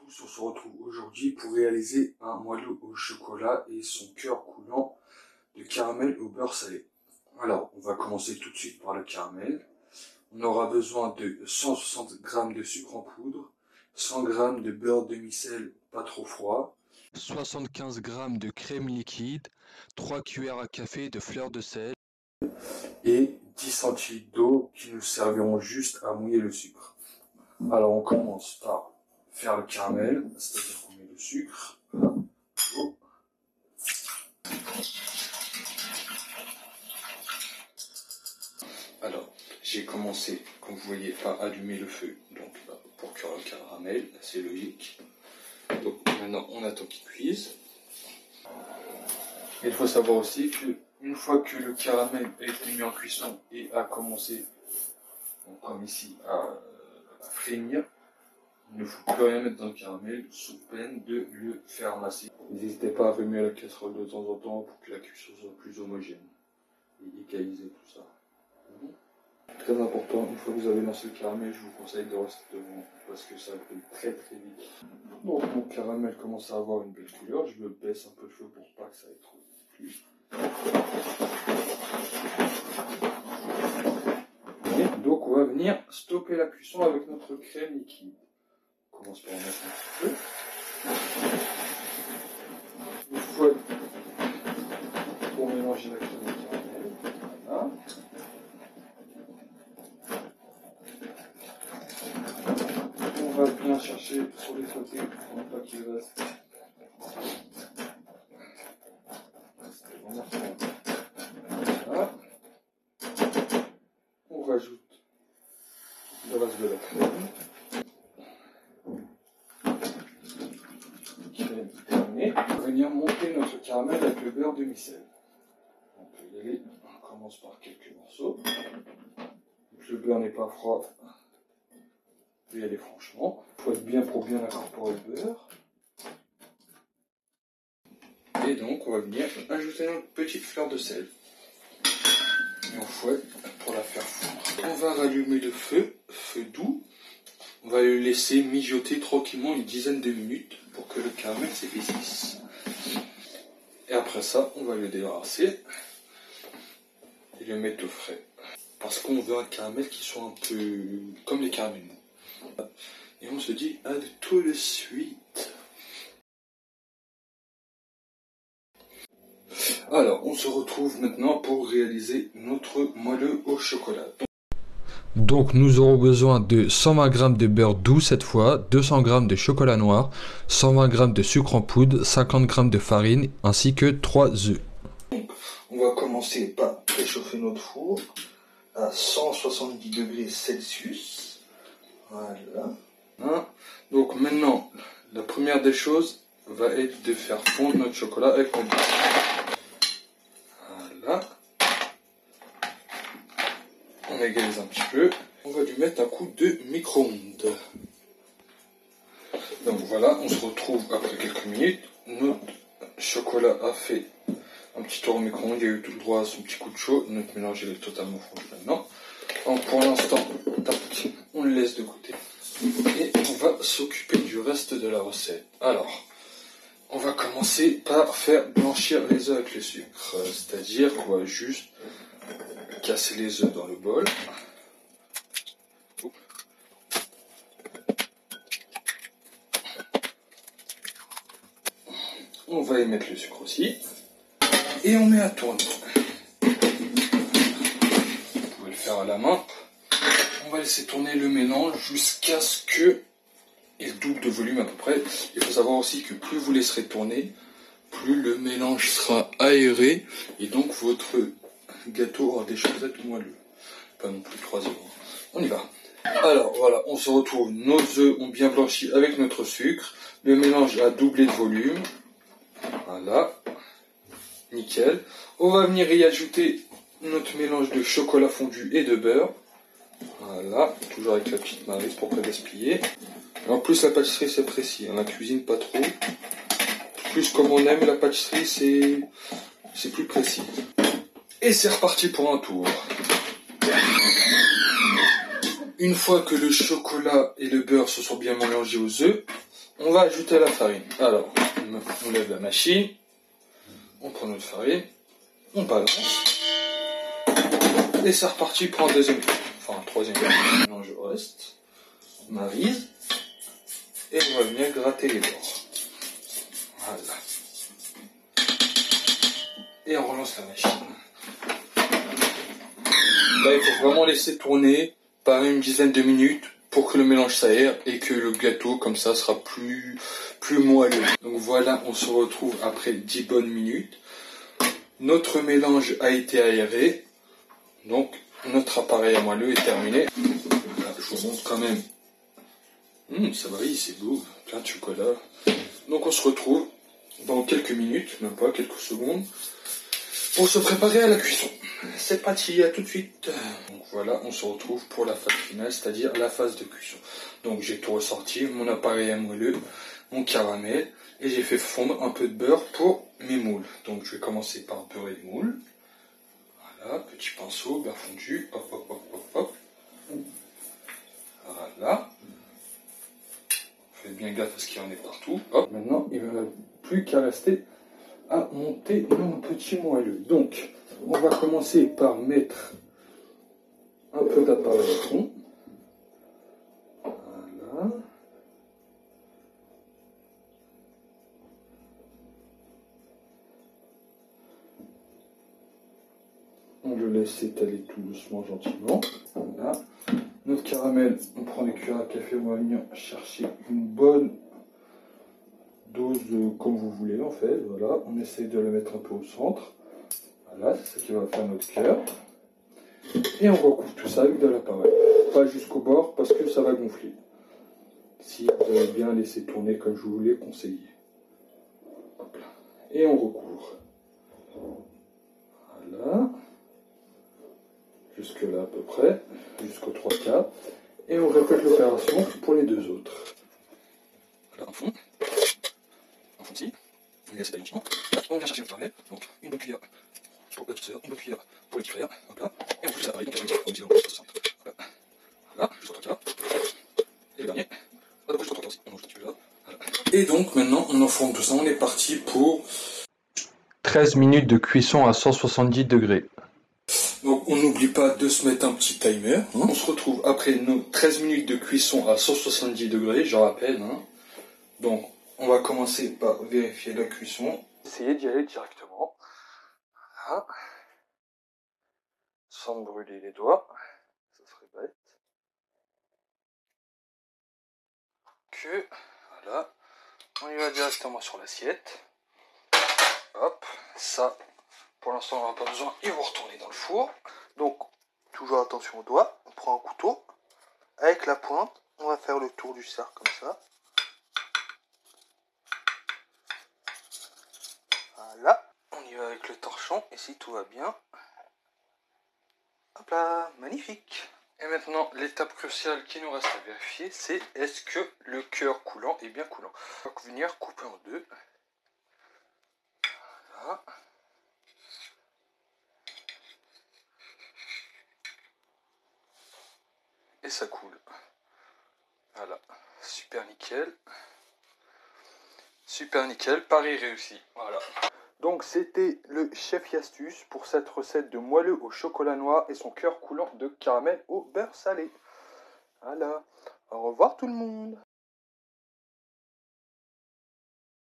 tous, on se retrouve aujourd'hui pour réaliser un moelleux au chocolat et son cœur coulant de caramel au beurre salé. Alors, on va commencer tout de suite par le caramel. On aura besoin de 160 g de sucre en poudre, 100 g de beurre demi-sel pas trop froid, 75 g de crème liquide, 3 cuillères à café de fleur de sel et 10 centilitres d'eau qui nous serviront juste à mouiller le sucre. Alors on commence par faire le caramel, c'est-à-dire qu'on met le sucre, l'eau. Alors j'ai commencé, comme vous voyez, par allumer le feu, donc pour cuire le caramel, c'est logique. Donc maintenant on attend qu'il cuise. Il faut savoir aussi que une fois que le caramel a été mis en cuisson et a commencé, comme ici, à frémir, il ne faut plus rien mettre dans le caramel sous peine de le faire masser. N'hésitez pas à remuer la casserole de temps en temps pour que la cuisson soit plus homogène et égaliser tout ça. Très important, une fois que vous avez lancé le caramel, je vous conseille de rester devant parce que ça brûle très très vite. Donc mon caramel commence à avoir une belle couleur, je me baisse un peu le feu pour pas que ça aille trop plus. Et donc on va venir stopper la cuisson avec notre crème liquide. On commence par en mettre un petit peu. Une fois pour mélanger la crème et le caramel. Voilà. On va bien chercher sur les côtés pour ne pas qu'il reste. Voilà. On rajoute le reste de la crème. Crème terminée. On va venir monter notre caramel avec le beurre demi-sel. On peut y aller. On commence par quelques morceaux. Donc, le beurre n'est pas froid. On peut y aller franchement. Il faut être bien pour bien incorporer le beurre. Et donc on va venir ajouter notre petite fleur de sel. Et on fouette pour la faire fondre. On va rallumer le feu, feu doux. On va le laisser mijoter tranquillement une dizaine de minutes pour que le caramel s'épaississe. Et après ça, on va le débarrasser et le mettre au frais. Parce qu'on veut un caramel qui soit un peu comme les caramels mous. Et on se dit à tout de suite. Alors, on se retrouve maintenant pour réaliser notre moelleux au chocolat. Donc nous aurons besoin de 120 g de beurre doux cette fois, 200 g de chocolat noir, 120 g de sucre en poudre, 50 g de farine ainsi que 3 œufs. Donc, on va commencer par réchauffer notre four à 170 degrés Celsius. Voilà. Donc maintenant, la première des choses va être de faire fondre notre chocolat avec notre beurre. Voilà. On égalise un petit peu. On va lui mettre un coup de micro-ondes. Donc voilà, on se retrouve après quelques minutes. Notre chocolat a fait un petit tour au micro-ondes. Il y a eu tout le droit à son petit coup de chaud. Notre mélange est totalement fondu maintenant. Donc pour l'instant, on le laisse de côté. Et on va s'occuper du reste de la recette. Alors, on va commencer par faire blanchir les œufs avec le sucre. C'est-à-dire qu'on va juste casser les œufs dans le bol. On va y mettre le sucre aussi. Et on met à tourner. Vous pouvez le faire à la main. On va laisser tourner le mélange jusqu'à ce qu'il double de volume à peu près. Il faut savoir aussi que plus vous laisserez tourner, plus le mélange sera aéré. Et donc votre gâteau aura des chances d'être moelleux. Pas non plus 3 œufs. On y va. Alors voilà, on se retrouve. Nos œufs ont bien blanchi avec notre sucre. Le mélange a doublé de volume. Voilà. Nickel. On va venir y ajouter notre mélange de chocolat fondu et de beurre. Voilà. Toujours avec la petite maryse pour pas gaspiller. En plus la pâtisserie c'est précis. La cuisine pas trop. Plus comme on aime la pâtisserie c'est plus précis. Et c'est reparti pour un tour. Une fois que le chocolat et le beurre se sont bien mélangés aux œufs, On va ajouter la farine. Alors, on lève la machine, on prend notre farine, on balance, et c'est reparti pour un deuxième tour. Enfin, un troisième tour. Maintenant, je reste, marise, et on va venir gratter les bords. Voilà. Et on relance la machine. Là, il faut vraiment laisser tourner par une dizaine de minutes pour que le mélange s'aère et que le gâteau, comme ça, sera plus moelleux. Donc voilà, on se retrouve après 10 bonnes minutes. Notre mélange a été aéré. Donc, notre appareil à moelleux est terminé. Là, je vous montre quand même. Ça brille, c'est beau. Plein de chocolat. Donc, on se retrouve dans quelques minutes, même pas quelques secondes, pour se préparer à la cuisson. C'est parti, à tout de suite. Donc voilà, on se retrouve pour la phase finale, c'est-à-dire la phase de cuisson. Donc j'ai tout ressorti, mon appareil à moelleux, mon caramel, et j'ai fait fondre un peu de beurre pour mes moules. Donc je vais commencer par beurrer les moules. Voilà, petit pinceau, bien fondu, hop, hop, hop, hop, hop. Voilà. Faites bien gaffe parce qu'il y en est partout. Hop. Maintenant, il ne me reste plus qu'à rester à monter mon petit moelleux. Donc, on va commencer par mettre un peu d'appareil à fond. Voilà. On le laisse étaler tout doucement, gentiment. Voilà. Notre caramel, on prend des cuillères à café, on va venir chercher une bonne dose comme vous voulez en fait. Voilà, on essaye de le mettre un peu au centre. Voilà, c'est ça qui va faire notre cœur. Et on recouvre tout ça avec de l'appareil. Pas jusqu'au bord parce que ça va gonfler. Si vous avez bien laissé tourner comme je vous l'ai conseillé. Hop là. Et on recouvre. Voilà. Jusque là à peu près. Jusqu'aux 3/4. Et on répète l'opération pour les deux autres. Voilà, un fond. Un fond ici. On laisse étaler gentiment. On vient chercher le caramel. Donc une bonne cuillère pour la petite sœur, une bonne cuillère pour le petit frère. Hop là. Et on pousse ça pareil. Donc on va utiliser dans le sens. Voilà. Voilà, jusqu'au 3/4. Et le dernier. Ah, donc jusqu'au 3/4 aussi. On mange un petit peu là. Voilà. Et donc maintenant on enfourne tout ça. On est parti pour 13 minutes de cuisson à 170 degrés. Donc on n'oublie pas de se mettre un petit timer. Hein. On se retrouve après nos 13 minutes de cuisson à 170 degrés, je rappelle. Hein. Donc on va commencer par vérifier la cuisson. Essayez d'y aller directement. Voilà. Sans me brûler les doigts. Ça serait bête. Voilà. On y va directement sur l'assiette. Hop, ça, pour l'instant on n'en a pas besoin, et vous retournez dans le four. Donc, toujours attention aux doigts, on prend un couteau, avec la pointe, on va faire le tour du cercle comme ça. Voilà, on y va avec le torchon, et si tout va bien, hop là, magnifique. Et maintenant, l'étape cruciale qui nous reste à vérifier, c'est est-ce que le cœur coulant est bien coulant. On va venir couper en deux. Voilà. Et ça coule. Voilà, super nickel. Super nickel, pari réussi. Voilà. Donc c'était le chef Yastus pour cette recette de moelleux au chocolat noir et son cœur coulant de caramel au beurre salé. Voilà. Au revoir tout le monde.